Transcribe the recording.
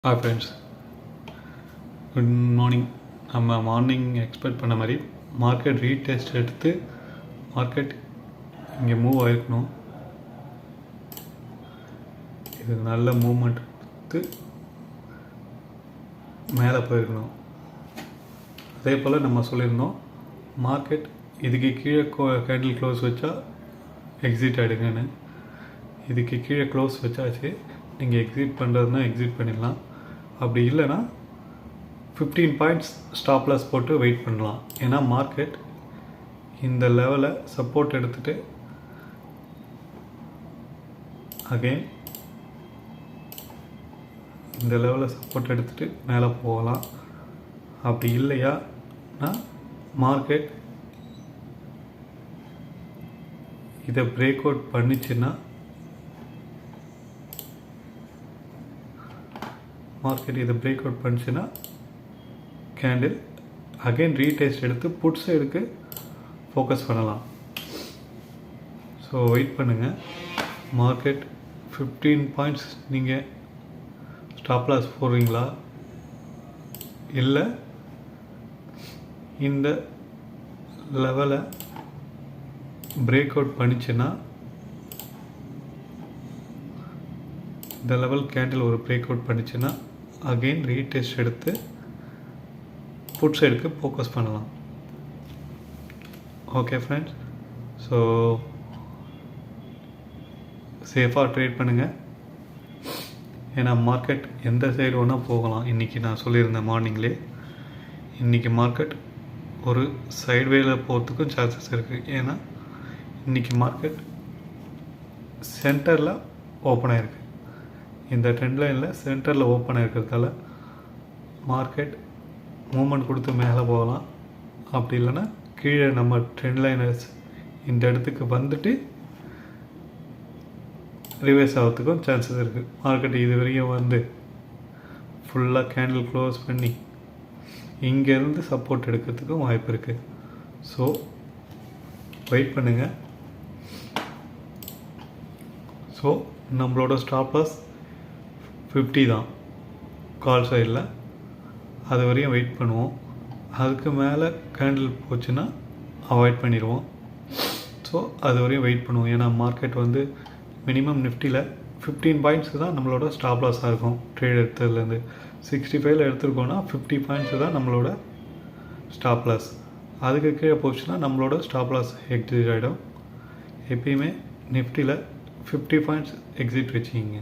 Hi friends, good morning. நம்ம morning expect பண்ண மாதிரி மார்க்கெட் ரீடெஸ்ட் எடுத்து மார்க்கெட் இங்கே மூவ் ஆகிருக்கணும். இது நல்ல மூவ்மெண்ட் எடுத்து மேலே போயிருக்கணும். அதே போல் நம்ம சொல்லியிருந்தோம் மார்க்கெட் இதுக்கு கீழே கேண்டில் க்ளோஸ் வச்சா எக்ஸிட் ஆகிடுங்கன்னு. இதுக்கு கீழே க்ளோஸ் வச்சாச்சு. நீங்கள் எக்ஸிட் பண்ணுறதுனா எக்ஸிட் பண்ணிடலாம். அப்படி இல்லைன்னா 15 பாயிண்ட்ஸ் ஸ்டாப் லாஸ் போட்டு வெயிட் பண்ணலாம். ஏன்னா மார்க்கெட் இந்த லெவலை சப்போர்ட் எடுத்துகிட்டு அகெயின் இந்த லெவலில் சப்போர்ட் எடுத்துகிட்டு மேலே போகலாம். அப்படி இல்லையானா மார்க்கெட் இதை பிரேக் அவுட் பண்ணிச்சுன்னா கேண்டில் அகைன் ரீடெஸ்ட் எடுத்து புட் சைடுக்கு ஃபோக்கஸ் பண்ணலாம். ஸோ வெயிட் பண்ணுங்கள். மார்க்கெட் 15 பாயிண்ட்ஸ் நீங்கள் ஸ்டாப் லாஸ் போடுறீங்களா, இல்லை இந்த லெவலை பிரேக் அவுட் பண்ணிச்சுன்னா இந்த லெவல் கேண்டில் ஒரு பிரேக் அவுட் பண்ணிச்சுன்னா அகெயின் ரீடெஸ்ட் எடுத்து புட் சைடுக்கு ஃபோக்கஸ் பண்ணலாம். ஓகே ஃப்ரெண்ட்ஸ், ஸோ சேஃபாக ட்ரேட் பண்ணுங்கள். ஏன்னா மார்க்கெட் எந்த சைடு வேணால் போகலாம். இன்றைக்கி நான் சொல்லியிருந்தேன் மார்னிங்லே, இன்றைக்கி மார்க்கெட் ஒரு சைட்வேல போகிறதுக்கும் சான்சஸ் இருக்குது. ஏன்னா இன்றைக்கி மார்க்கெட் சென்டரில் ஓப்பன் ஆகிருக்கு. இந்த ட்ரெண்ட் லைனில் சென்டரில் ஓப்பன் ஆகிருக்கிறதால மார்க்கெட் மூமெண்ட் கொடுத்து மேலே போகலாம். அப்படி இல்லைன்னா கீழே நம்ம ட்ரெண்ட் லைனர்ஸ் இந்த இடத்துக்கு வந்துட்டு ரிவர்ஸ் ஆகிறதுக்கும் சான்சஸ் இருக்குது. மார்க்கெட் இது வரையும் வந்து ஃபுல்லாக கேண்டில் க்ளோஸ் பண்ணி இங்கேருந்து சப்போர்ட் எடுக்கிறதுக்கும் வாய்ப்பு இருக்குது. ஸோ வெயிட் பண்ணுங்கள். ஸோ நம்மளோட ஸ்டாப் லாஸ் 50 தான் கால் சைடில். அது வரையும் வெயிட் பண்ணுவோம். அதுக்கு மேலே கேண்டில் போச்சுன்னா அவாய்ட் பண்ணிடுவோம். ஸோ அது வரையும் வெயிட் பண்ணுவோம். ஏன்னா மார்க்கெட் வந்து மினிமம் நிஃப்டியில் 15 பாயிண்ட்ஸ் தான் நம்மளோட ஸ்டாப் லாஸாக இருக்கும். ட்ரேட் எடுத்ததுலேருந்து 65 எடுத்துருக்கோன்னா 50 பாயிண்ட்ஸ் தான் நம்மளோட ஸ்டாப் லாஸ். அதுக்கு கீழே போச்சுன்னா நம்மளோட ஸ்டாப் லாஸ் எக்ஸிட் ஆகிடும். எப்பயுமே நிஃப்டியில் 50 பாயிண்ட்ஸ் எக்ஸிட் வச்சுக்கிங்க.